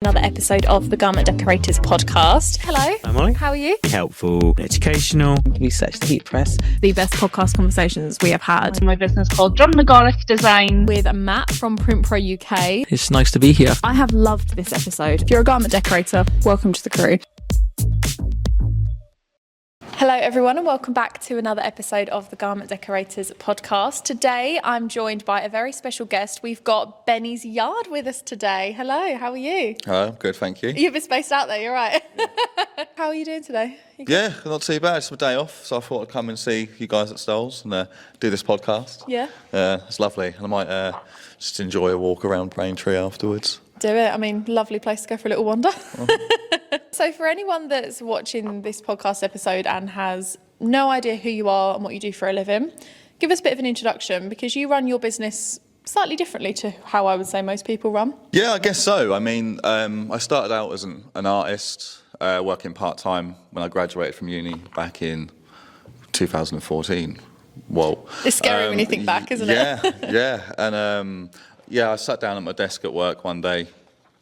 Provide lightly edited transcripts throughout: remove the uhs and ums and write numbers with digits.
Another episode of the Garment Decorators podcast. Hello. Hi, Molly. How are you? Helpful, educational. Research the heat press. The best podcast conversations we have had. My business called John McGaugh Design. With Matt from Print Pro UK. It's nice to be here. I have loved this episode. If you're a garment decorator, welcome to the crew. Hello everyone and welcome back to another episode of the Garment Decorators podcast. Today I'm joined by a very special guest. We've got Benny's Yard with us today. Hello, how are you? Hello, good, thank you. You're a bit spaced out there, you're right. How are you doing today? Yeah, not too bad. It's my day off, so I thought I'd come and see you guys at Stoles and do this podcast. Yeah. It's lovely, and I might just enjoy a walk around Braintree afterwards. Do it. I mean, lovely place to go for a little wander. So for anyone that's watching this podcast episode and has no idea who you are and what you do for a living, give us a bit of an introduction, because you run your business slightly differently to how I would say most people run. Yeah, I guess so. I mean, I started out as an artist, working part-time when I graduated from uni back in 2014. Whoa. It's scary when you think back, isn't it? Yeah. And I sat down at my desk at work one day.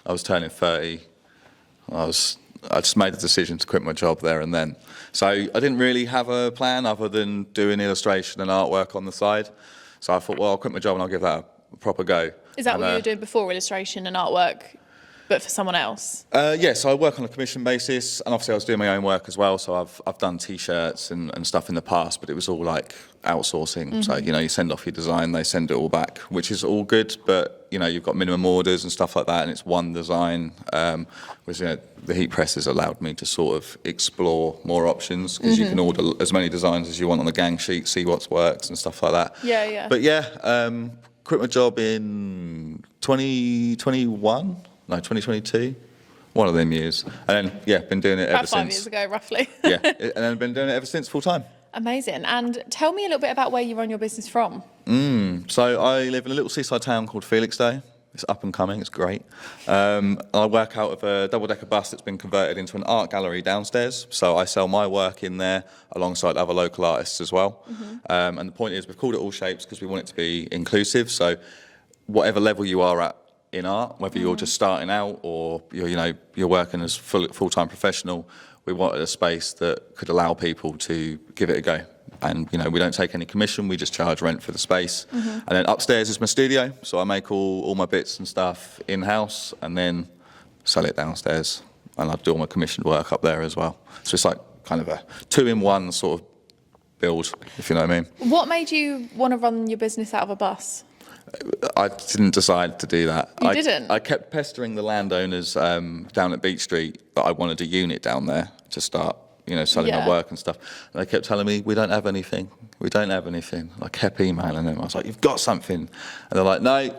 I was turning 30. I just made the decision to quit my job there and then. So I didn't really have a plan other than doing illustration and artwork on the side. So I thought, well, I'll quit my job and I'll give that a proper go. Is that what you were doing before, illustration and artwork, but for someone else? So I work on a commission basis, and obviously I was doing my own work as well. So I've done T-shirts and stuff in the past, but it was all like outsourcing. Mm-hmm. So, you send off your design, they send it all back, which is all good, but, you've got minimum orders and stuff like that, and it's one design, which, the heat presses allowed me to sort of explore more options, because you can order as many designs as you want on the gang sheet, see what's works and stuff like that. Yeah. But quit my job in 2022, one of them years, and then been doing it ever About 5 since. years ago, roughly. Yeah, and then been doing it ever since, full time. Amazing. And tell me a little bit about where you run your business from. So I live in a little seaside town called Felixstowe. It's up and coming, it's great. I work out of a double-decker bus that's been converted into an art gallery downstairs. So I sell my work in there alongside other local artists as well. And the point is, we've called it All Shapes because we want it to be inclusive. So whatever level you are at in art, whether you're just starting out or you're working as full-time professional, we wanted a space that could allow people to give it a go. And, we don't take any commission, we just charge rent for the space. And then upstairs is my studio, so I make all my bits and stuff in-house and then sell it downstairs. And I do all my commissioned work up there as well. So it's like kind of a two-in-one sort of build, if you know what I mean. What made you want to run your business out of a bus? I didn't decide to do that. You didn't? I kept pestering the landowners down at Beach Street that I wanted a unit down there to start, selling my work and stuff. And they kept telling me, we don't have anything. I kept emailing them. I was like, you've got something. And they're like, no.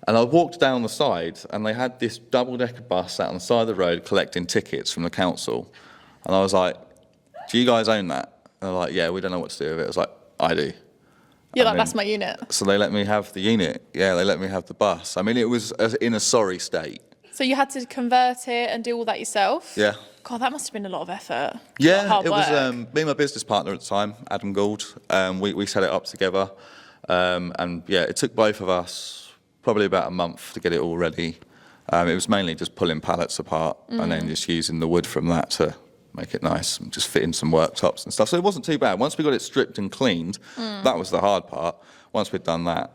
And I walked down the side and they had this double-decker bus sat on the side of the road collecting tickets from the council. And I was like, do you guys own that? And they're like, yeah, we don't know what to do with it. I was like, I do. You're like, that's my unit. So they let me have the unit. Yeah, they let me have the bus. I mean, it was in a sorry state. So you had to convert it and do all that yourself? Yeah. God, that must have been a lot of effort. Yeah, hard it work. was me and my business partner at the time, Adam Gould. We set it up together. It took both of us probably about a month to get it all ready. It was mainly just pulling pallets apart and then just using the wood from that to make it nice and just fit in some worktops and stuff. So it wasn't too bad. Once we got it stripped and cleaned, that was the hard part. Once we'd done that,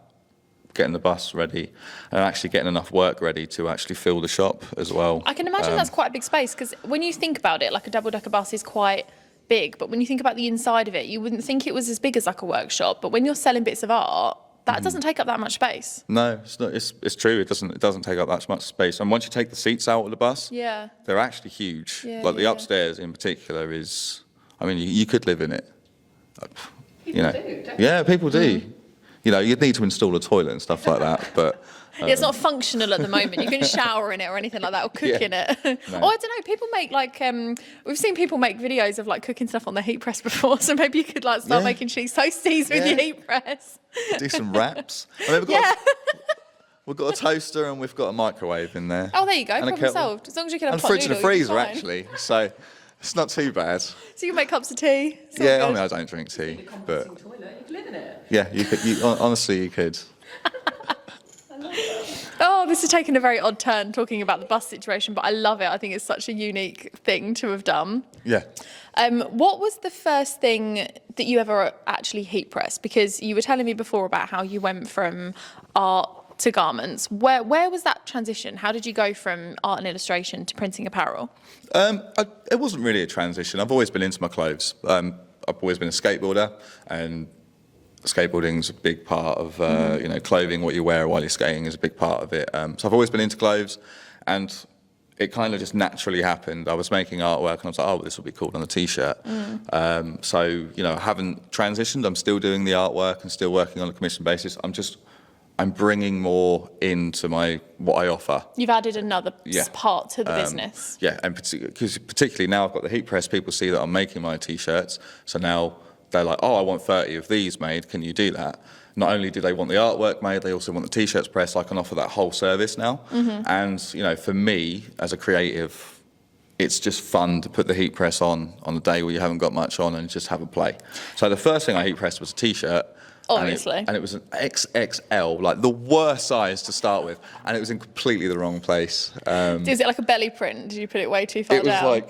getting the bus ready and actually getting enough work ready to actually fill the shop as well. I can imagine that's quite a big space, because when you think about it, like a double-decker bus is quite big, but when you think about the inside of it, you wouldn't think it was as big as like a workshop. But when you're selling bits of art, that doesn't take up that much space. No, it's not. It's true. It doesn't take up that much space. And once you take the seats out of the bus, they're actually huge. The upstairs in particular is. I mean, you could live in it. People do, don't Yeah, people do. You'd need to install a toilet and stuff like that, but. It's not functional at the moment. You can shower in it or anything like that, or cook in it. No. Or I don't know, people make we've seen people make videos of like cooking stuff on the heat press before, so maybe you could like start making cheese toasties with your heat press. Do some wraps. I mean, we've got a toaster and we've got a microwave in there. Oh, there you go, and problem solved. As long as you can have and pot fridge and a noodle, freezer, fine. actually, so it's not too bad. So you can make cups of tea. I mean, I don't drink tea, but toilet. You could live in it. yeah, you could. Honestly, you could. Oh, Oh, this is taking a very odd turn talking about the bus situation, but I love it. I think it's such a unique thing to have done. Yeah. What was the first thing that you ever actually heat pressed? Because you were telling me before about how you went from art to garments. Where was that transition? How did you go from art and illustration to printing apparel? It wasn't really a transition. I've always been into my clothes. I've always been a skateboarder, and skateboarding's a big part of clothing. What you wear while you're skating is a big part of it. So I've always been into clothes, and it kind of just naturally happened. I was making artwork, and I was like, oh, this will be cool on a t-shirt. So I haven't transitioned. I'm still doing the artwork and still working on a commission basis. I'm bringing more into what I offer. You've added another part to the business. Yeah, and particularly now I've got the heat press, people see that I'm making my t-shirts, so now they're like, oh, I want 30 of these made, can you do that? Not only do they want the artwork made, they also want the t-shirts pressed. I can offer that whole service now. And for me as a creative, it's just fun to put the heat press on a day where you haven't got much on and just have a play. So the first thing I heat pressed was a t-shirt. Obviously. And it was an XXL, like the worst size to start with, and it was in completely the wrong place. Is it like a belly print? Did you put it way too far down?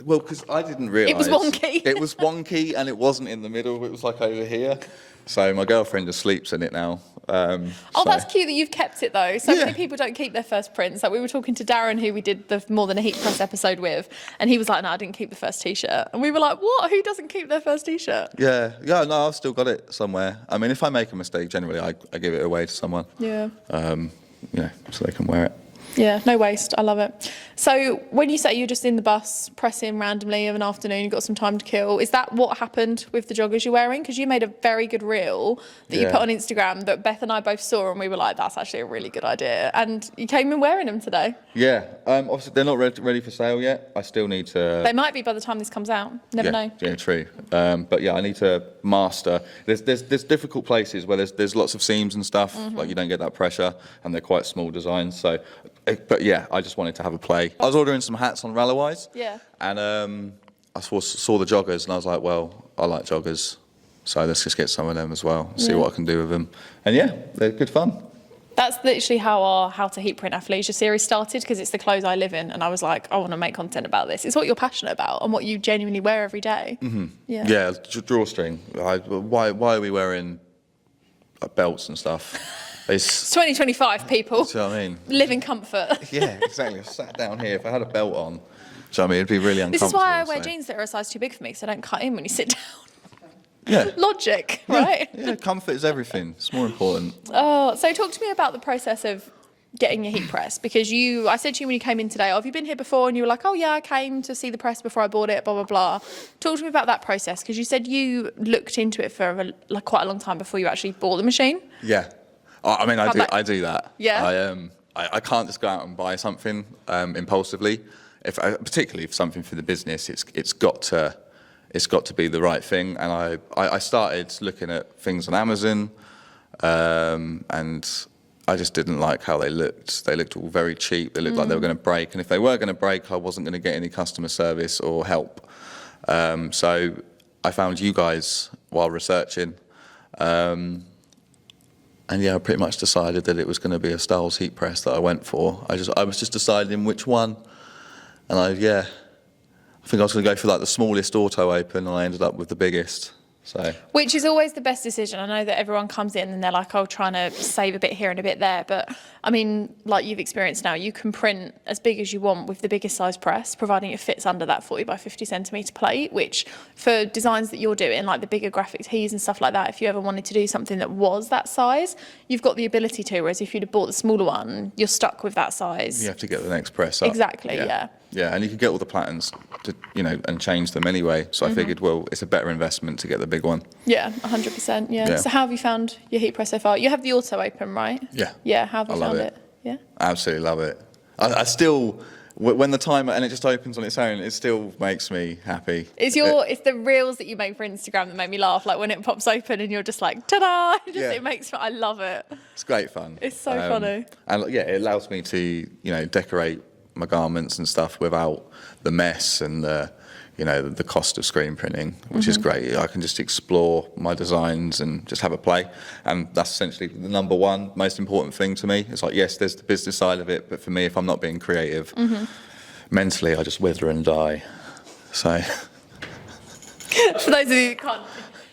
Well, because I didn't realise. It was wonky. It was wonky, and it wasn't in the middle. It was like over here. So my girlfriend just sleeps in it now. That's cute that you've kept it though. So many people don't keep their first prints. Like we were talking to Darren, who we did the More Than a Heat Press episode with, and he was like, no, I didn't keep the first t-shirt. And we were like, what? Who doesn't keep their first t-shirt? Yeah, no, I've still got it somewhere. I mean, if I make a mistake, generally I give it away to someone. Yeah. So they can wear it. Yeah, no waste. I love it. So when you say you're just in the bus pressing randomly of an afternoon, you've got some time to kill, is that what happened with the joggers you're wearing? Because you made a very good reel that you put on Instagram that Beth and I both saw, and we were like, that's actually a really good idea. And you came in wearing them today. Yeah. Obviously, they're not ready for sale yet. I still need to... They might be by the time this comes out. Never know. Yeah, true. But yeah, I need to master... There's difficult places where there's lots of seams and stuff, like you don't get that pressure, and they're quite small designs, so... But yeah, I just wanted to have a play. I was ordering some hats on Rallowise. Yeah. And I saw the joggers, and I was like, well, I like joggers, so let's just get some of them as well, see what I can do with them. And yeah, they're good fun. That's literally how our How to Heat Print Athleisure series started, because it's the clothes I live in, and I was like, I want to make content about this. It's what you're passionate about and what you genuinely wear every day. Yeah, drawstring. Why are we wearing belts and stuff? It's 2025, people. Do you know what I mean? Live in comfort. Yeah, exactly. I sat down here. If I had a belt on, do you know what I mean? It'd be really uncomfortable. This is why I wear jeans that are a size too big for me, so I don't cut in when you sit down. Yeah. Logic, right? Yeah, comfort is everything. It's more important. Oh, so talk to me about the process of getting your heat press, because I said to you when you came in today, have you been here before? And you were like, oh yeah, I came to see the press before I bought it, blah, blah, blah. Talk to me about that process, because you said you looked into it for quite a long time before you actually bought the machine. Yeah. I mean, I do that. Yeah. I can't just go out and buy something impulsively. Particularly if something for the business, it's got to be the right thing. And I started looking at things on Amazon, and I just didn't like how they looked. They looked all very cheap. They looked like they were going to break. And if they were going to break, I wasn't going to get any customer service or help. So I found you guys while researching. And yeah, I pretty much decided that it was going to be a Styles heat press that I went for. I was just deciding which one, and I think I was going to go for like the smallest auto open, and I ended up with the biggest. So. Which is always the best decision. I know that everyone comes in and they're like, oh, trying to save a bit here and a bit there. But I mean, like you've experienced now, you can print as big as you want with the biggest size press, providing it fits under that 40 by 50 centimetre plate, which for designs that you're doing, like the bigger graphic tees and stuff like that, if you ever wanted to do something that was that size, you've got the ability to, whereas if you'd have bought the smaller one, you're stuck with that size. You have to get the next press up. Exactly, yeah. Yeah, and you can get all the patterns, and change them anyway. So I figured, well, it's a better investment to get the big one. Yeah, 100%. Yeah. So how have you found your heat press so far? You have the auto open, right? Yeah. Yeah. How have you found it? Yeah. Absolutely love it. I still, when the timer and it just opens on its own, it still makes me happy. It's the reels that you make for Instagram that make me laugh. Like when it pops open and you're just like, ta-da! I love it. It's great fun. It's so funny. And yeah, it allows me to, decorate my garments and stuff without the mess and the you know, the cost of screen printing, which is great. I can just explore my designs and just have a play. And that's essentially the number one most important thing to me. It's like, yes, there's the business side of it, but for me, if I'm not being creative, mentally, I just wither and die. So... For those of you who can't,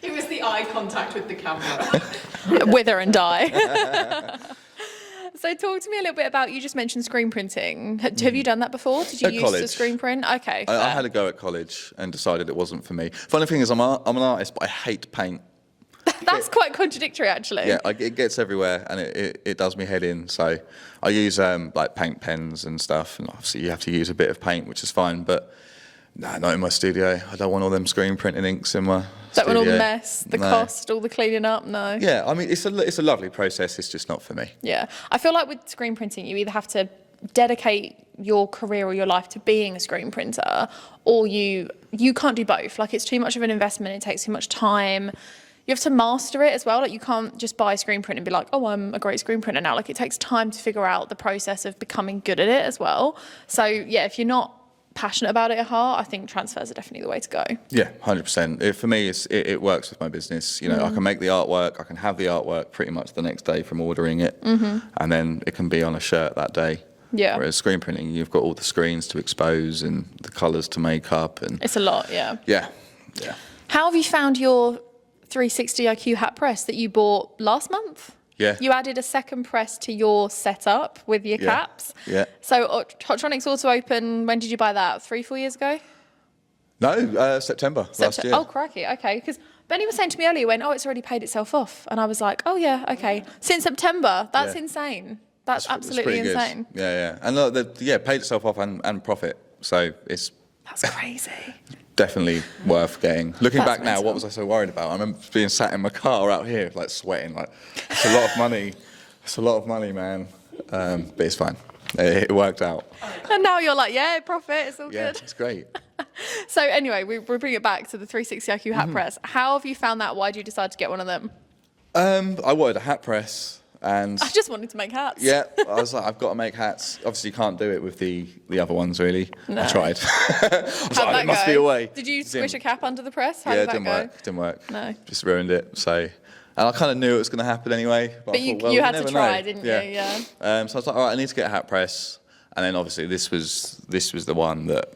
it was the eye contact with the camera. Wither and die. So talk to me a little bit about, you just mentioned screen printing. Have you done that before? Did you At use college. the screen print? Okay. I fair. had a go at college and decided it wasn't for me. Funny thing is, I'm an artist, but I hate paint. That's quite contradictory, actually. Yeah, it gets everywhere, and it does me head in. So I use like paint pens and stuff, and obviously you have to use a bit of paint, which is fine, but no, not in my studio. I don't want all them screen printing inks in my Don't want all the studio. mess, the No. cost, all the cleaning up, no. Yeah, I mean, it's a lovely process. It's just not for me. Yeah. I feel like with screen printing, you either have to dedicate your career or your life to being a screen printer, or you can't do both. Like, it's too much of an investment. It takes too much time. You have to master it as well. Like, you can't just buy a screen print and be like, oh, I'm a great screen printer now. Like, it takes time to figure out the process of becoming good at it as well. So, yeah, if you're not passionate about it at heart, I think transfers are definitely the way to go. Yeah, 100%. For me, it works with my business. You know, I can make the artwork. I can have the artwork pretty much the next day from ordering it, and then it can be on a shirt that day. Yeah. Whereas screen printing, you've got all the screens to expose and the colours to make up, and It's a lot, yeah. yeah. How have you found your 360 IQ hat press that you bought last month? Yeah. You added a second press to your setup with your Yeah. caps. Yeah. So Hotronics Auto Open, when did you buy that? 3-4 years ago? No, September last year. Oh, crikey. Okay. Because Benny was saying to me earlier, it's already paid itself off. And I was like, oh, yeah, okay. Since September. That's Yeah. insane. That's It's absolutely pretty good. insane. Yeah. And look, paid itself off and profit. So it's That's crazy. definitely worth getting. Looking That's back now, mental. what was I so worried about? I remember being sat in my car out here, like sweating. Like, it's a lot of money. It's a lot of money, man. But it's fine. It worked out. And now you're like, yeah, profit. It's all Yeah, good. it's great. So anyway, we bring it back to the 360 IQ Mm-hmm. hat press. How have you found that? Why did you decide to get one of them? I wanted a hat press, and I just wanted to make hats. yeah, I was like, I've got to make hats. Obviously, you can't do it with the other ones, really. No. I tried. I was How'd like, that there must go? be a way. Did you squish a Didn't- cap under the press? How Yeah, did it that didn't go? work. Didn't work. No. Just ruined it. So, and I kind of knew it was going to happen anyway. But I you- thought, well, you had never to try, know. didn't you? Yeah. So I was like, all right, I need to get a hat press. And then obviously this was the one that,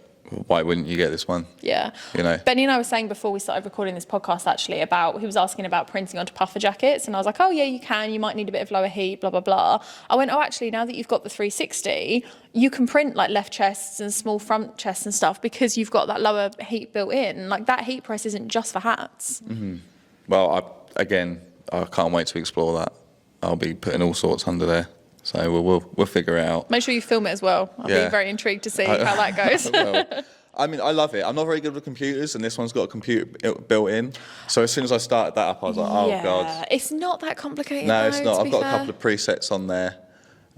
why wouldn't you get this one? Yeah. You know. Benny and I were saying before we started recording this podcast, actually, he was asking about printing onto puffer jackets. And I was like, oh, yeah, you can. You might need a bit of lower heat, blah, blah, blah. I went, oh, actually, now that you've got the 360, you can print like left chests and small front chests and stuff because you've got that lower heat built in. Like, that heat press isn't just for hats. Well, I can't wait to explore that. I'll be putting all sorts under there. So we'll figure it out. Make sure you film it as well. I'll be Yeah. very intrigued to see how that goes. Well, I mean, I love it. I'm not very good with computers, and this one's got a computer built in. So as soon as I started that up, I was like, oh, yeah. God. It's not that complicated. No, though, it's not. to I've be got fair. a couple of presets on there.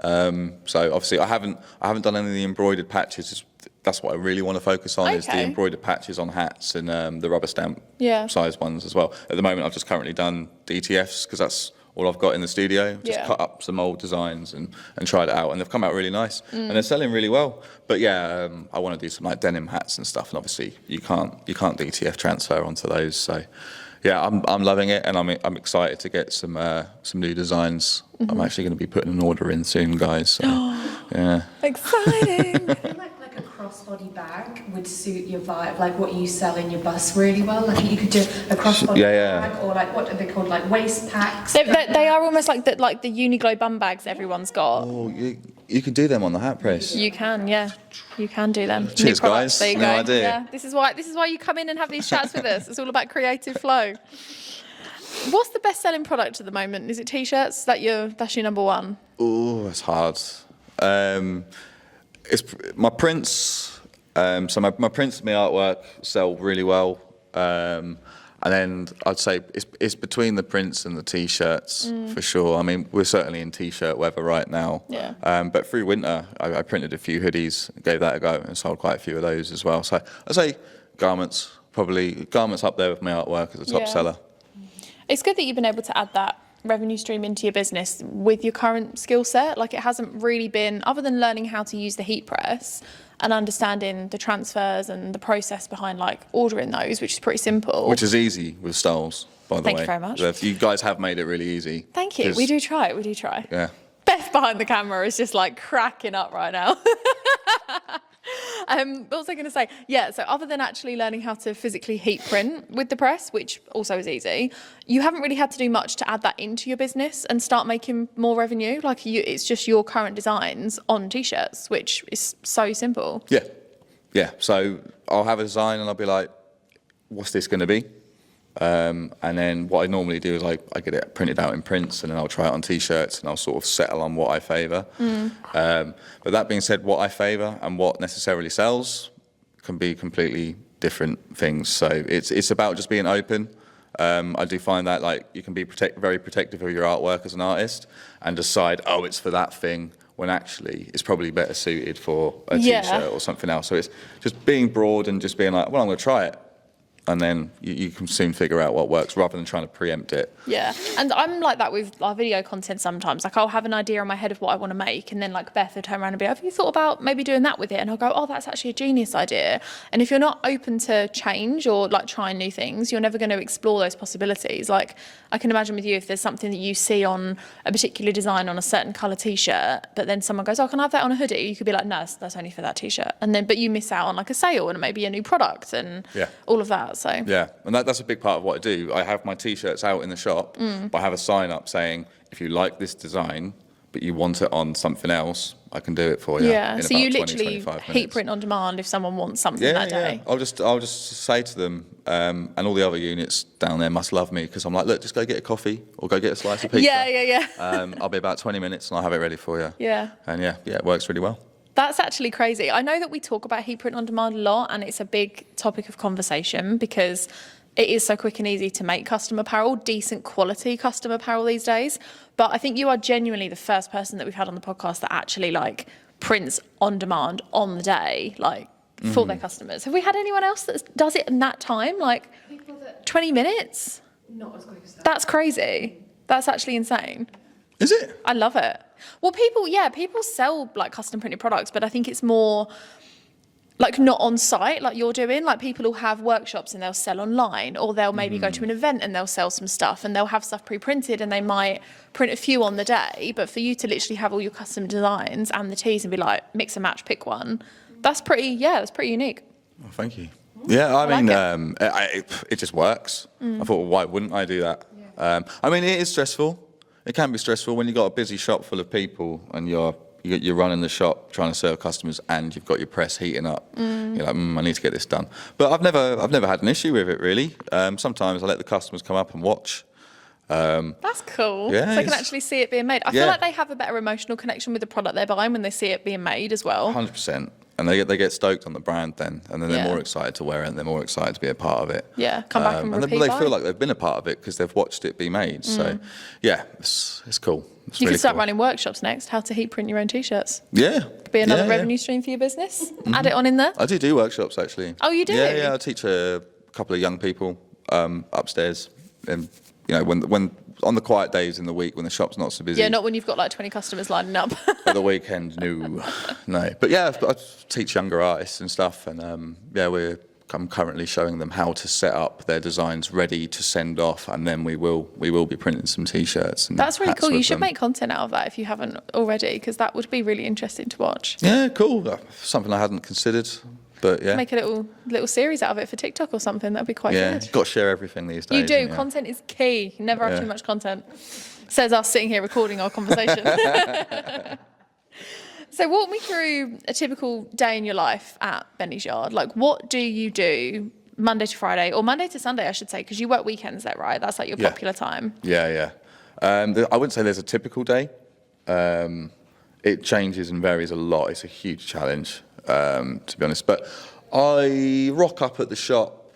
So obviously, I haven't done any of the embroidered patches. That's what I really want to focus on is the Okay. embroidered patches on hats and the rubber stamp Yeah. size ones as well. At the moment, I've just currently done DTFs because that's all I've got in the studio. Just Yeah. cut up some old designs and tried it out, and they've come out really nice and they're selling really well. But yeah, I want to do some like denim hats and stuff, and obviously you can't DTF transfer onto those. So yeah, I'm loving it, and I'm excited to get some new designs. I'm actually going to be putting an order in soon, guys. So, yeah. Exciting. I feel like a crossbody bag would suit your vibe, like what you sell in your bus really well. Like you could do a crossbody Yeah. bag, or like what are they called, like waist packs. They are almost like the Uniqlo bum bags everyone's got. Oh, you could do them on the hat press. You can, yeah. You can do them. Cheers, New products, guys. There you No go. idea. Yeah. This is why you come in and have these chats with us. It's all about creative flow. What's the best selling product at the moment? Is it t-shirts? That's your number one? Oh, that's hard. It's my prints. So my prints and my artwork sell really well. And then I'd say it's between the prints and the t-shirts for sure. I mean, we're certainly in t-shirt weather right now. Yeah. But through winter, I printed a few hoodies, gave that a go, and sold quite a few of those as well. So I'd say garments up there with my artwork as a top Yeah. seller. It's good that you've been able to add that revenue stream into your business with your current skill set? Like, it hasn't really been, other than learning how to use the heat press and understanding the transfers and the process behind like ordering those, which is pretty simple. Which is easy with Stoles, by the way. Thank you very much. You guys have made it really easy. Thank you. We do try. Yeah. Beth behind the camera is just like cracking up right now. What was I going to say? Yeah, so other than actually learning how to physically heat print with the press, which also is easy, you haven't really had to do much to add that into your business and start making more revenue. Like, it's just your current designs on T-shirts, which is so simple. Yeah. Yeah. So I'll have a design and I'll be like, what's this going to be? And then what I normally do is I get it printed out in prints and then I'll try it on T-shirts and I'll sort of settle on what I favour. But that being said, what I favour and what necessarily sells can be completely different things. So it's about just being open. I do find that like you can be very protective of your artwork as an artist and decide, oh, it's for that thing, when actually it's probably better suited for a T-shirt or something else. So it's just being broad and just being like, well, I'm going to try it. And then you can soon figure out what works rather than trying to preempt it. Yeah, and I'm like that with our video content sometimes. Like, I'll have an idea in my head of what I want to make, and then like Beth will turn around and be like, have you thought about maybe doing that with it? And I'll go, oh, that's actually a genius idea. And if you're not open to change or like trying new things, you're never going to explore those possibilities. Like, I can imagine with you, if there's something that you see on a particular design on a certain colour T-shirt, but then someone goes, oh, can I have that on a hoodie? You could be like, no, that's only for that T-shirt. And then, but you miss out on like a sale and maybe a new product and all of that. So yeah, and that's a big part of what I do. I have my T-shirts out in the shop, but I have a sign up saying, if you like this design, but you want it on something else, I can do it for you. Yeah, in so about you 20, literally 25 minutes. heat print on demand if someone wants something that day. I'll just say to them, and all the other units down there must love me because I'm like, look, just go get a coffee or go get a slice of pizza. Yeah. I'll be about 20 minutes and I'll have it ready for you. Yeah. And yeah, it works really well. That's actually crazy. I know that we talk about heat print on demand a lot, and it's a big topic of conversation because it is so quick and easy to make custom apparel, decent quality custom apparel these days. But I think you are genuinely the first person that we've had on the podcast that actually like prints on demand on the day, like for their customers. Have we had anyone else that does it in that time? Like 20 minutes? Not as quick as that. That's crazy. That's actually insane. Is it? I love it. Well, people sell like custom printed products, but I think it's more like not on site like you're doing. Like, people will have workshops and they'll sell online, or they'll maybe go to an event and they'll sell some stuff and they'll have stuff pre-printed and they might print a few on the day. But for you to literally have all your custom designs and the tees and be like, mix and match, pick one, that's pretty unique. Oh, thank you. Yeah, I mean, like it just works. I thought, well, why wouldn't I do that? I mean, it is stressful. It can be stressful when you've got a busy shop full of people and you're running the shop trying to serve customers and you've got your press heating up. You're like, I need to get this done. But I've never had an issue with it really. Sometimes I let the customers come up and watch. That's cool. Yeah, so they can actually see it being made. I feel Yeah. like they have a better emotional connection with the product they're buying when they see it being made as well. 100%. And they get stoked on the brand then, and then they're Yeah. more excited to wear it, and they're more excited to be a part of it. Yeah, come back and repeat they buy. feel like they've been a part of it because they've watched it be made. So, yeah, it's cool. It's You really could start cool. running workshops next, how to heat print your own T-shirts. Yeah. Could be another Yeah. revenue stream for your business. Add it on in there. I do workshops actually. Oh, you do? Yeah. I teach a couple of young people upstairs, and when on the quiet days in the week when the shop's not so busy. Yeah, not when you've got like 20 customers lining up. At the weekend, no. But yeah, I teach younger artists and stuff, and I'm currently showing them how to set up their designs ready to send off, and then we will be printing some T-shirts. And That's really hats cool. You with should them. make content out of that if you haven't already, because that would be really interesting to watch. Yeah, cool. Something I hadn't considered, but yeah. Make a little series out of it for TikTok or something. That'd be quite good. Got to share everything these days. You do. haven't Content is key. You never have Yeah. too much content. Says us sitting here recording our conversation. So walk me through a typical day in your life at Benny's Yard. Like, what do you do Monday to Friday, or Monday to Sunday, I should say, because you work weekends there, right? That's like your Yeah. popular time. Yeah. I wouldn't say there's a typical day. It changes and varies a lot. It's a huge challenge, to be honest. But I rock up at the shop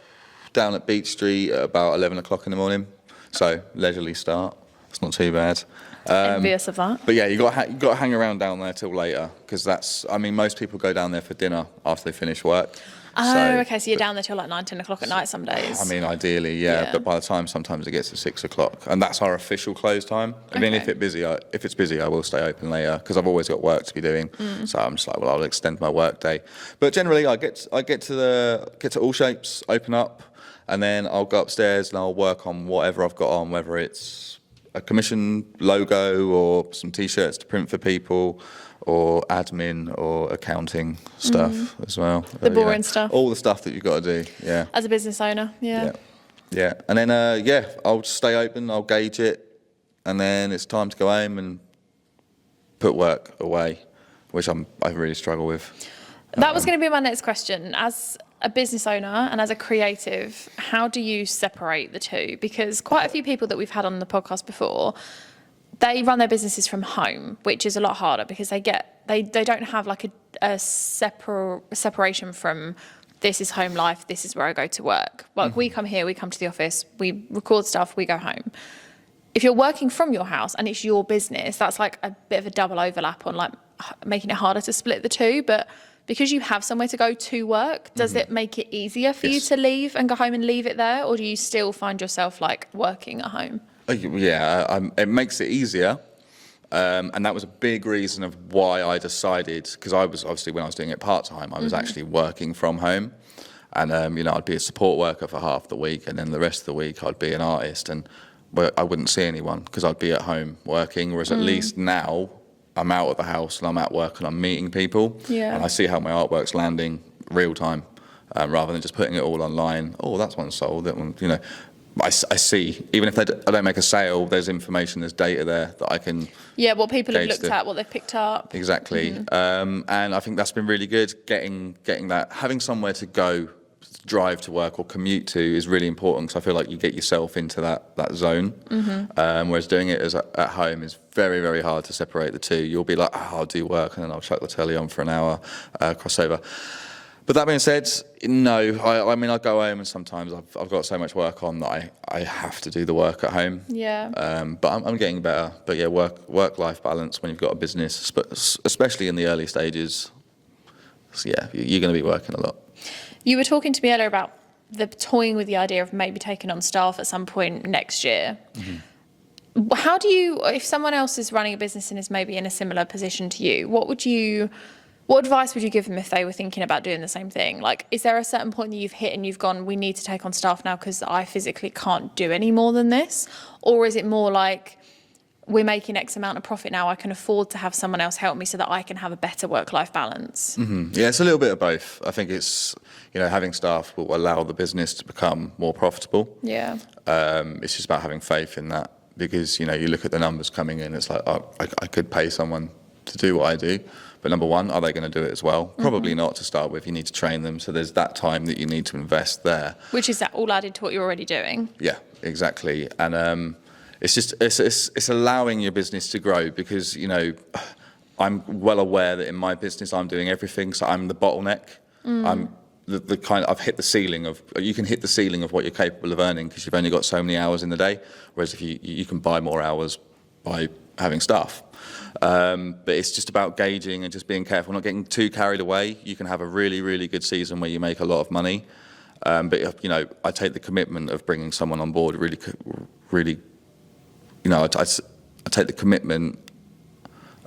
down at Beach Street at about 11 o'clock in the morning. So leisurely start. It's not too bad. Envious of that. But yeah, you got to hang around down there till later because most people go down there for dinner after they finish work. Oh, okay. So you're down there till like 9, 10 o'clock at night some days. I mean, ideally, yeah. But by the time sometimes it gets to 6 o'clock, and that's our official close time. I mean, if it's busy, I will stay open later because I've always got work to be doing. So I'm just like, well, I'll extend my work day. But generally, I get to All Shapes, open up, and then I'll go upstairs and I'll work on whatever I've got on, whether it's a commission logo or some T-shirts to print for people, or admin or accounting stuff as well. The boring stuff. All the stuff that you've got to do, yeah. As a business owner, yeah. Yeah. And then, I'll stay open, I'll gauge it, and then it's time to go home and put work away, which I really struggle with. That was going to be my next question. As a business owner and as a creative, how do you separate the two? Because quite a few people that we've had on the podcast before, they run their businesses from home, which is a lot harder because they don't have like a separation from this is home life, this is where I go to work. Like we come here, we come to the office, we record stuff, we go home. If you're working from your house and it's your business, that's like a bit of a double overlap on like making it harder to split the two. But because you have somewhere to go to work, does it make it easier for you to leave and go home and leave it there? Or do you still find yourself like working at home? Yeah, it makes it easier. And that was a big reason of why I decided, because I was obviously, when I was doing it part-time, I was actually working from home. And, I'd be a support worker for half the week, and then the rest of the week I'd be an artist. And I wouldn't see anyone because I'd be at home working, whereas at least now I'm out of the house and I'm at work and I'm meeting people. Yeah. And I see how my artwork's landing real time, rather than just putting it all online. Oh, that's one sold, that one, I see, even if I don't make a sale, there's information, there's data there that I can... Yeah, what people have looked at, what they've picked up. Exactly. And I think that's been really good, getting that. Having somewhere to go, drive to work or commute to is really important because I feel like you get yourself into that zone. Whereas doing it at home is very, very hard to separate the two. You'll be like, I'll do work and then I'll chuck the telly on for an hour, crossover. But that being said, no, I go home and sometimes I've got so much work on that I have to do the work at home. Yeah. But I'm getting better. But yeah, work-life balance when you've got a business, especially in the early stages, so yeah, you're going to be working a lot. You were talking to me earlier about toying with the idea of maybe taking on staff at some point next year. How do you, if someone else is running a business and is maybe in a similar position to you, what advice would you give them if they were thinking about doing the same thing? Like, is there a certain point that you've hit and you've gone, we need to take on staff now because I physically can't do any more than this? Or is it more like, we're making X amount of profit now, I can afford to have someone else help me so that I can have a better work-life balance? Yeah, it's a little bit of both. I think it's, having staff will allow the business to become more profitable. Yeah. It's just about having faith in that because, you look at the numbers coming in, it's like, oh, I could pay someone to do what I do. But number one, are they going to do it as well? Probably not to start with. You need to train them. So there's that time that you need to invest there. Which is that all added to what you're already doing? Yeah, exactly. And it's just it's allowing your business to grow because, I'm well aware that in my business I'm doing everything. So I'm the bottleneck. I'm the kind I've hit the ceiling of, you can hit the ceiling of what you're capable of earning because you've only got so many hours in the day. Whereas if you can buy more hours by having staff. But it's just about gauging and just being careful, not getting too carried away. You can have a really, really good season where you make a lot of money. But, I take the commitment of bringing someone on board really, I take the commitment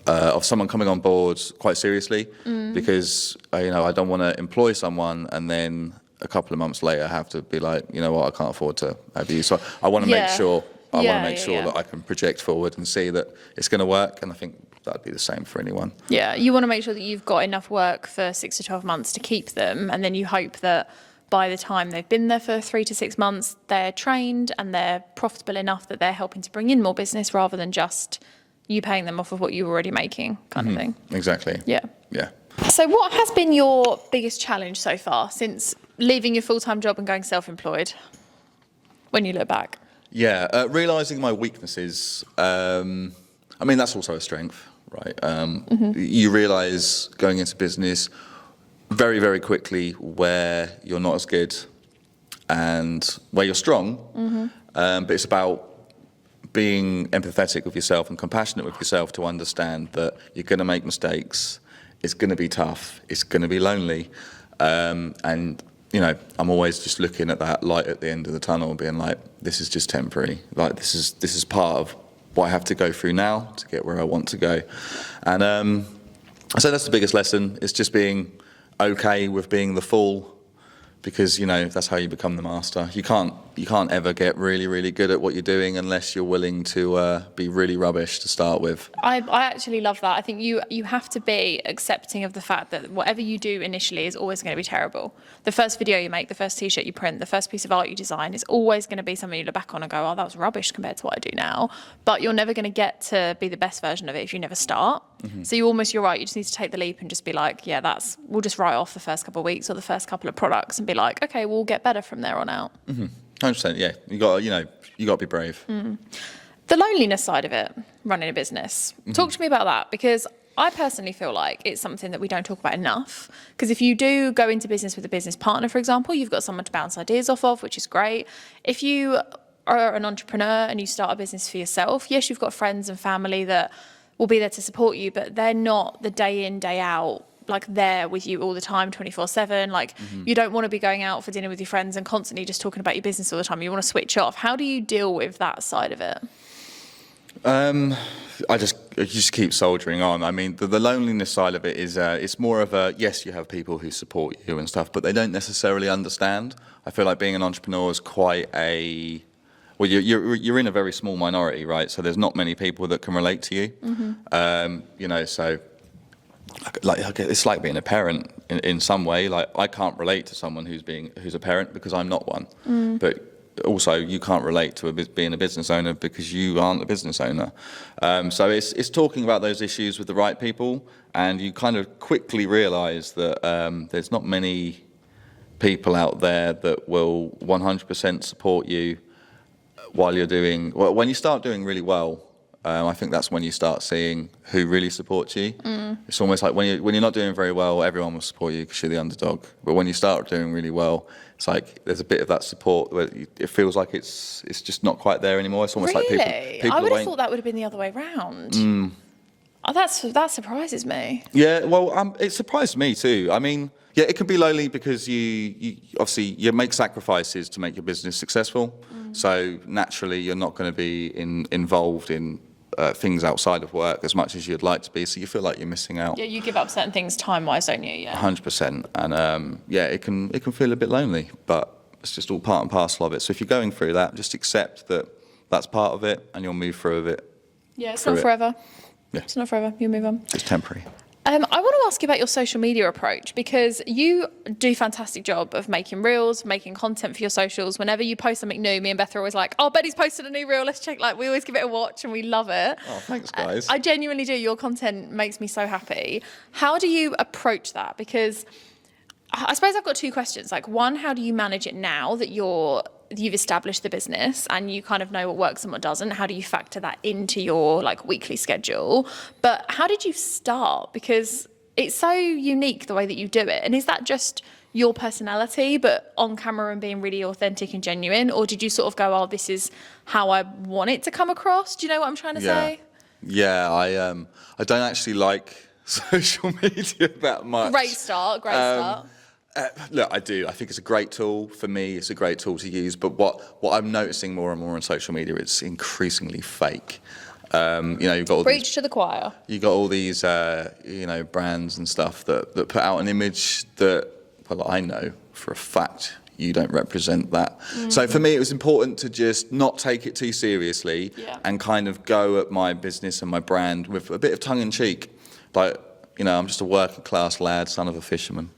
of someone coming on board quite seriously because, I don't want to employ someone and then a couple of months later have to be like, I can't afford to have you. So I want to make sure that I can project forward and see that it's going to work, and I think that'd be the same for anyone. Yeah, you want to make sure that you've got enough work for 6 to 12 months to keep them, and then you hope that by the time they've been there for 3 to 6 months, they're trained and they're profitable enough that they're helping to bring in more business rather than just you paying them off of what you were already making kind of thing. Exactly. Yeah. So what has been your biggest challenge so far since leaving your full-time job and going self-employed when you look back? Yeah, realising my weaknesses, that's also a strength, right? You realise going into business very, very quickly where you're not as good and where you're strong, but it's about being empathetic with yourself and compassionate with yourself to understand that you're going to make mistakes. It's going to be tough. It's going to be lonely. And, you know, I'm always just looking at that light at the end of the tunnel, being like, this is just temporary. Like, this is part of what I have to go through now to get where I want to go. And I say that's the biggest lesson. It's just being okay with being the fool, because, you know, that's how you become the master. You can't ever get really, really good at what you're doing unless you're willing to be really rubbish to start with. I actually love that. I think you have to be accepting of the fact that whatever you do initially is always going to be terrible. The first video you make, the first t-shirt you print, the first piece of art you design is always going to be something you look back on and go, oh, that was rubbish compared to what I do now. But you're never going to get to be the best version of it if you never start. Mm-hmm. So you're right, you just need to take the leap and just be like, yeah, we'll just write off the first couple of weeks or the first couple of products and be like, okay, we'll get better from there on out. Mm-hmm. 100%, yeah. You got to be brave. Mm. The loneliness side of it, running a business. Mm-hmm. Talk to me about that, because I personally feel like it's something that we don't talk about enough. Because if you do go into business with a business partner, for example, you've got someone to bounce ideas off of, which is great. If you are an entrepreneur and you start a business for yourself, yes, you've got friends and family that will be there to support you, but they're not the day in, day out, like there with you all the time, 24/7. Like, you don't want to be going out for dinner with your friends and constantly just talking about your business all the time. You want to switch off. How do you deal with that side of it? I just keep soldiering on. I mean, the loneliness side of it is it's more of a, yes, you have people who support you and stuff, but they don't necessarily understand. I feel like being an entrepreneur is quite a, well, you're in a very small minority, right? So there's not many people that can relate to you. Mm-hmm. You know, so like it's like being a parent in some way. Like, I can't relate to someone who's a parent because I'm not one. But also, you can't relate to being a business owner because you aren't a business owner. So it's talking about those issues with the right people, and you kind of quickly realise that there's not many people out there that will 100% support you while you're doing. Well, when you start doing really well, I think that's when you start seeing who really supports you. It's almost like when you're not doing very well, everyone will support you because you're the underdog. But when you start doing really well, it's like there's a bit of that support where it feels like it's just not quite there anymore. It's almost really? Like people I would have thought that would have been the other way round. Oh, that surprises me. Yeah, well, it surprised me too. I mean, yeah, it can be lonely because you obviously you make sacrifices to make your business successful. So naturally, you're not going to be involved in things outside of work as much as you'd like to be. So you feel like you're missing out. Yeah, you give up certain things time-wise, don't you? Yeah. 100%, and yeah, it can feel a bit lonely, but it's just all part and parcel of it. So if you're going through that, just accept that that's part of it, and you'll move through it. Yeah, it's not forever. Yeah. It's not forever. You move on. It's temporary. I want to ask you about your social media approach, because you do a fantastic job of making reels, making content for your socials. Whenever you post something new, me and Beth are always like, oh, Betty's posted a new reel, let's check. Like, we always give it a watch and we love it. Oh, thanks, guys. I genuinely do. Your content makes me so happy. How do you approach that? Because I suppose I've got two questions. Like, one, how do you manage it now that you've established the business and you kind of know what works and what doesn't? How do you factor that into your like weekly schedule? But how did you start? Because it's so unique the way that you do it. And is that just your personality, but on camera and being really authentic and genuine? Or did you sort of go, oh, this is how I want it to come across? Do you know what I'm trying to say? Yeah, I don't actually like social media that much. Great start. Look, I do. I think it's a great tool. For me, it's a great tool to use. But what I'm noticing more and more on social media, it's increasingly fake. You know, you've got all Preach to the choir. You got all these, you know, brands and stuff that put out an image that, well, I know for a fact you don't represent that. So for me, it was important to just not take it too seriously and kind of go at my business and my brand with a bit of tongue in cheek. Like, you know, I'm just a working class lad, son of a fisherman.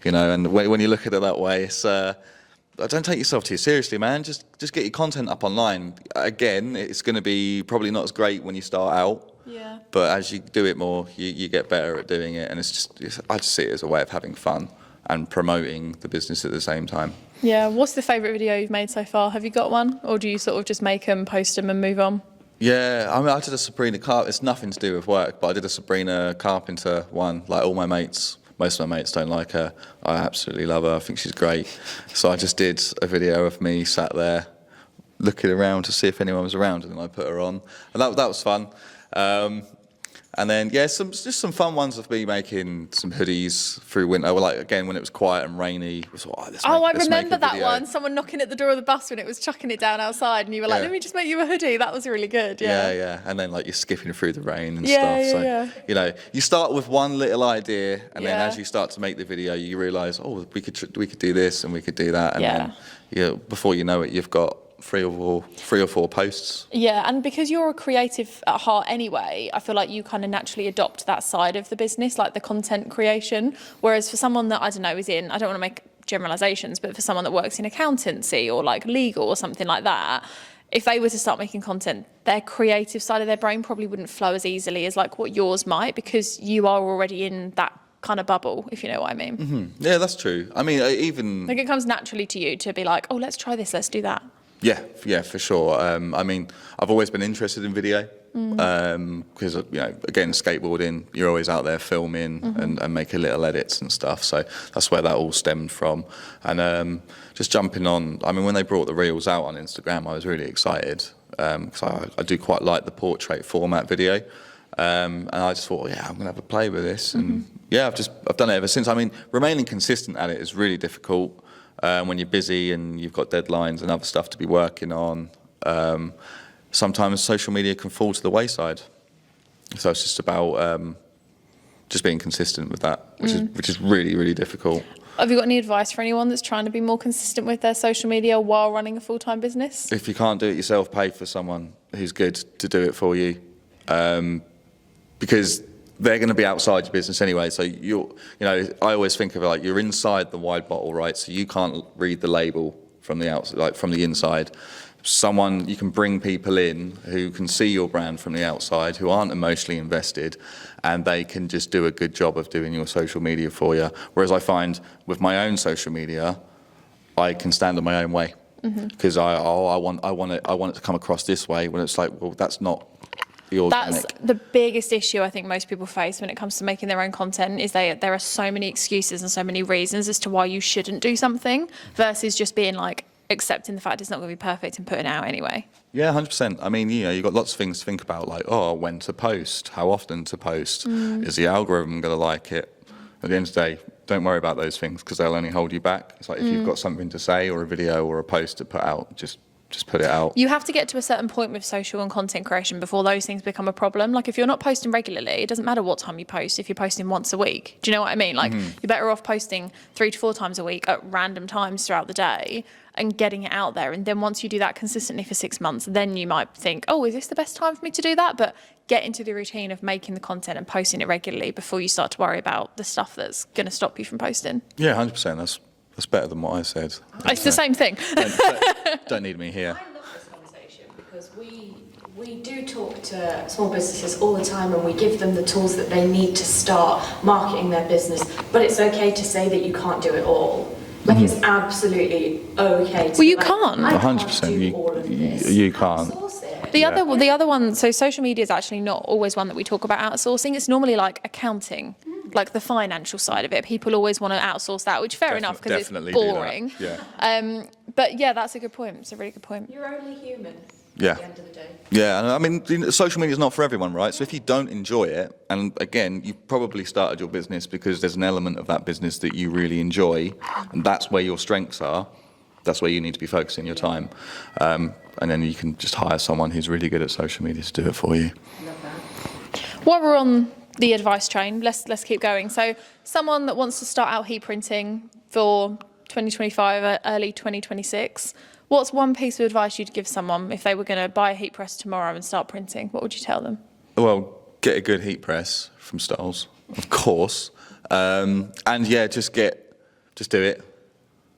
You know, and when you look at it that way, it's don't take yourself too seriously, man. Just get your content up online. Again, it's going to be probably not as great when you start out. Yeah. But as you do it more, you get better at doing it, and I just see it as a way of having fun and promoting the business at the same time. Yeah. What's the favourite video you've made so far? Have you got one, or do you sort of just make them, post them, and move on? Yeah, I mean, I did a Sabrina Carpenter. It's nothing to do with work, but I did a Sabrina Carpenter one. Like, all my mates. Most of my mates don't like her. I absolutely love her. I think she's great. So I just did a video of me sat there looking around to see if anyone was around, and then I put her on, and that was fun. And then, just some fun ones of me making some hoodies through winter. Well, like, again, when it was quiet and rainy, it was I remember that one. Someone knocking at the door of the bus when it was chucking it down outside, and you were like, let me just make you a hoodie. That was really good, Yeah. And then, like, you're skipping through the rain and stuff. So, you know, you start with one little idea, and then as you start to make the video, you realise, we could do this and we could do that. And then, before you know it, you've got three or four posts. Yeah, and because you're a creative at heart anyway, I feel like you kind of naturally adopt that side of the business, like the content creation. Whereas for someone that, I don't know, is in, I don't want to make generalisations, but for someone that works in accountancy or like legal or something like that, if they were to start making content, their creative side of their brain probably wouldn't flow as easily as like what yours might, because you are already in that kind of bubble, if you know what I mean. Mm-hmm. Yeah, that's true. I mean, even... like, it comes naturally to you to be like, oh, let's try this, let's do that. Yeah, for sure. I mean, I've always been interested in video because, you know, again, skateboarding, you're always out there filming and making little edits and stuff. So that's where that all stemmed from. And just jumping on, I mean, when they brought the reels out on Instagram, I was really excited because I do quite like the portrait format video. And I just thought, I'm going to have a play with this. And I've done it ever since. I mean, remaining consistent at it is really difficult. When you're busy and you've got deadlines and other stuff to be working on, sometimes social media can fall to the wayside. So it's just about just being consistent with that, which is really, really difficult. Have you got any advice for anyone that's trying to be more consistent with their social media while running a full-time business? If you can't do it yourself, pay for someone who's good to do it for you, because they're going to be outside your business anyway. So I always think of it like you're inside the wide bottle, right? So you can't read the label from the outside, like from the inside. You can bring people in who can see your brand from the outside, who aren't emotionally invested, and they can just do a good job of doing your social media for you. Whereas I find with my own social media, I can stand on my own way because I want it to come across this way. When it's like, well, that's not. That's the biggest issue I think most people face when it comes to making their own content, is there are so many excuses and so many reasons as to why you shouldn't do something, versus just being like accepting the fact it's not going to be perfect and putting it out anyway. Yeah, 100%. I mean, you've got lots of things to think about, like, when to post, how often to post, is the algorithm going to like it? At the end of the day, don't worry about those things because they'll only hold you back. It's like if you've got something to say or a video or a post to put out, just put it out. You have to get to a certain point with social and content creation before those things become a problem. Like, if you're not posting regularly, it doesn't matter what time you post if you're posting once a week. Do you know what I mean? Like, you're better off posting 3 to 4 times a week at random times throughout the day and getting it out there. And then once you do that consistently for 6 months, then you might think, oh, is this the best time for me to do that? But get into the routine of making the content and posting it regularly before you start to worry about the stuff that's going to stop you from posting. Yeah, 100%. That's better than what I said. It's the same thing. Don't need me here. I love this conversation because we do talk to small businesses all the time and we give them the tools that they need to start marketing their business. But it's okay to say that you can't do it all. Like, it's absolutely okay to you can't. 100%. You can't. The other one, so social media is actually not always one that we talk about outsourcing. It's normally like accounting, like the financial side of it. People always want to outsource that, which fair enough because it's boring. Yeah. But yeah, that's a good point. It's a really good point. You're only human. Yeah. At the end of the day. Yeah, and I mean, social media is not for everyone, right? So if you don't enjoy it, and again, you've probably started your business because there's an element of that business that you really enjoy, and that's where your strengths are. That's where you need to be focusing your time. And then you can just hire someone who's really good at social media to do it for you. Love that. While we're on the advice train, let's keep going. So someone that wants to start out heat printing for 2025, early 2026, what's one piece of advice you'd give someone if they were going to buy a heat press tomorrow and start printing? What would you tell them? Well, get a good heat press from Styles, of course. And yeah, just do it.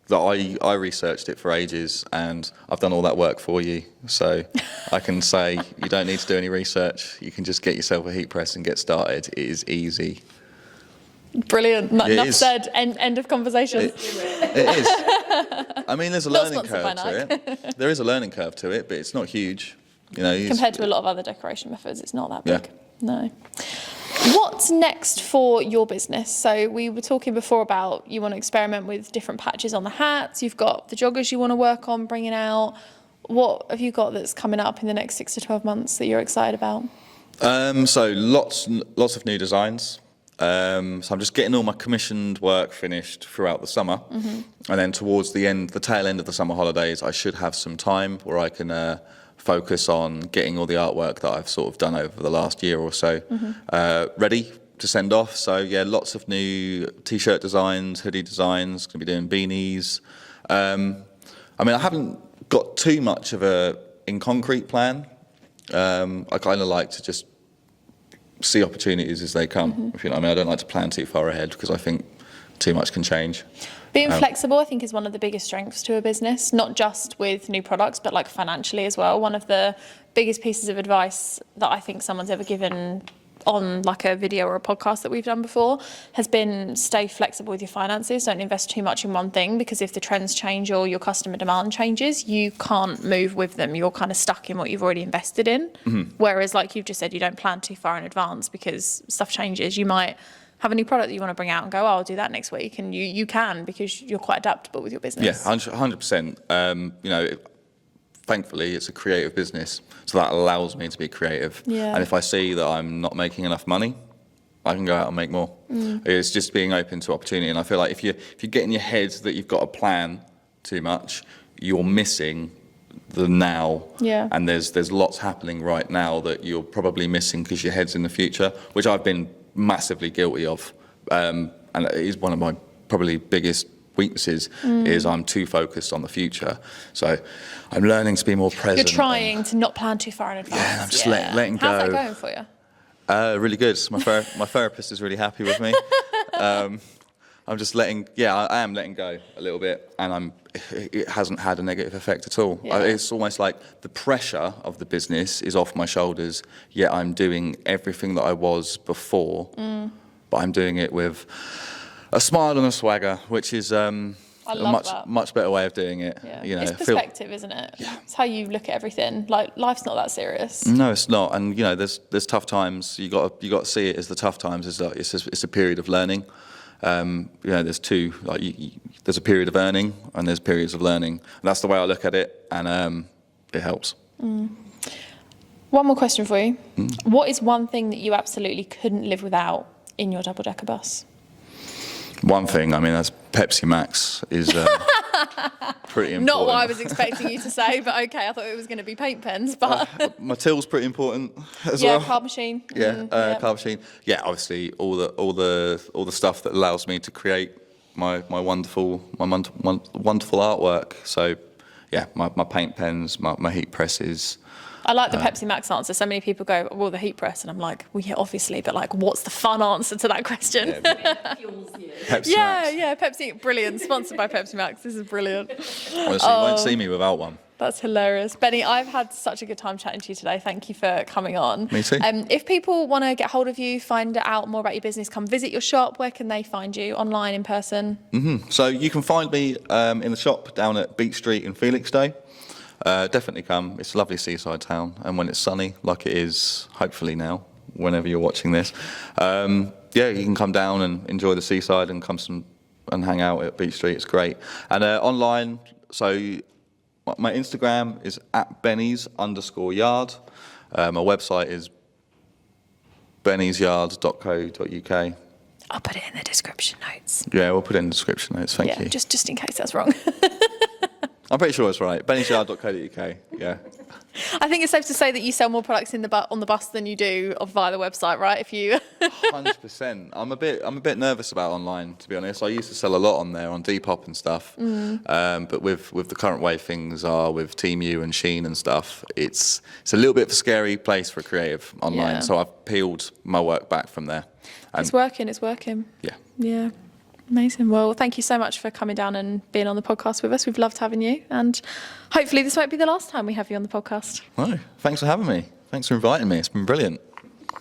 I researched it for ages and I've done all that work for you. So I can say you don't need to do any research. You can just get yourself a heat press and get started. It is easy. Brilliant. Enough said. End of conversation. It is. I mean, there's a learning curve to it. There is a learning curve to it, but it's not huge. Compared to a lot of other decoration methods, it's not that big. Yeah. No. What's next for your business? So we were talking before about you want to experiment with different patches on the hats. You've got the joggers you want to work on bringing out. What have you got that's coming up in the next 6 to 12 months that you're excited about? So lots of new designs. So I'm just getting all my commissioned work finished throughout the summer, and then towards the tail end of the summer holidays, I should have some time where I can focus on getting all the artwork that I've sort of done over the last year or so ready to send off. So yeah, lots of new t-shirt designs, hoodie designs. Going to be doing beanies. I mean, I haven't got too much of a in concrete plan. I kind of like to just see opportunities as they come. If you know what I mean, I don't like to plan too far ahead because I think too much can change. Being flexible, I think, is one of the biggest strengths to a business, not just with new products, but like financially as well. One of the biggest pieces of advice that I think someone's ever given on like a video or a podcast that we've done before has been stay flexible with your finances. Don't invest too much in one thing, because if the trends change or your customer demand changes, you can't move with them. You're kind of stuck in what you've already invested in. Whereas, like you've just said, you don't plan too far in advance because stuff changes. You might have a new product that you want to bring out and go, oh, I'll do that next week. And you can, because you're quite adaptable with your business. Yeah, 100%. You know, thankfully, it's a creative business, so that allows me to be creative. Yeah. And if I see that I'm not making enough money, I can go out and make more. It's just being open to opportunity. And I feel like if you get in your head that you've got a plan too much, you're missing the now. Yeah. And there's lots happening right now that you're probably missing because your head's in the future, which I've been massively guilty of. And it is one of my probably biggest weaknesses is I'm too focused on the future. So I'm learning to be more present. You're trying to not plan too far in advance. Yeah, and I'm just letting go. How's that going for you? Really good. My therapist is really happy with me. I'm just I am letting go a little bit, and it hasn't had a negative effect at all. Yeah. It's almost like the pressure of the business is off my shoulders, yet I'm doing everything that I was before, but I'm doing it with a smile and a swagger, which is a much better way of doing it. Yeah. You know, it's perspective, isn't it? Yeah. It's how you look at everything. Like, life's not that serious. No, it's not. And you know, there's tough times. You got to see it as the tough times. It's a period of learning. You know, there's two. Like, there's a period of earning and there's periods of learning. And that's the way I look at it, and it helps. One more question for you. What is one thing that you absolutely couldn't live without in your double-decker bus? One thing, I mean, that's Pepsi Max is pretty important. Not what I was expecting you to say, but okay, I thought it was going to be paint pens. But my till's pretty important as well. Yeah, card machine. Yeah, card machine. Yeah, obviously all the stuff that allows me to create my wonderful artwork. So yeah, my paint pens, my heat presses. I like the Pepsi Max answer. So many people go, well, the heat press. And I'm like, well, yeah, obviously. But like, what's the fun answer to that question? Pepsi Max. Yeah, Pepsi. Brilliant. Sponsored by Pepsi Max. This is brilliant. Honestly, you won't see me without one. That's hilarious. Benny, I've had such a good time chatting to you today. Thank you for coming on. Me too. If people want to get hold of you, find out more about your business, come visit your shop, where can they find you? Online, in person? So you can find me in the shop down at Beach Street in Felixstowe. Definitely come. It's a lovely seaside town, and when it's sunny, like it is hopefully now, whenever you're watching this, you can come down and enjoy the seaside and and hang out at Beach Street. It's great. And online, so my Instagram is @bennies_yard. My website is benniesyard.co.uk. I'll put it in the description notes. Yeah, we'll put it in the description notes. Thank you. Just in case that's wrong. I'm pretty sure it's right. benniesyard.co.uk. Yeah. I think it's safe to say that you sell more products on the bus than you do via the website, right? If you 100%. I'm a bit nervous about online, to be honest. I used to sell a lot on there on Depop and stuff, but with the current way things are with Temu and Shein and stuff, it's a little bit of a scary place for a creative online. Yeah. So I've peeled my work back from there. And it's working. Yeah. Yeah. Amazing. Well, thank you so much for coming down and being on the podcast with us. We've loved having you, and hopefully this won't be the last time we have you on the podcast. No, thanks for having me. Thanks for inviting me. It's been brilliant.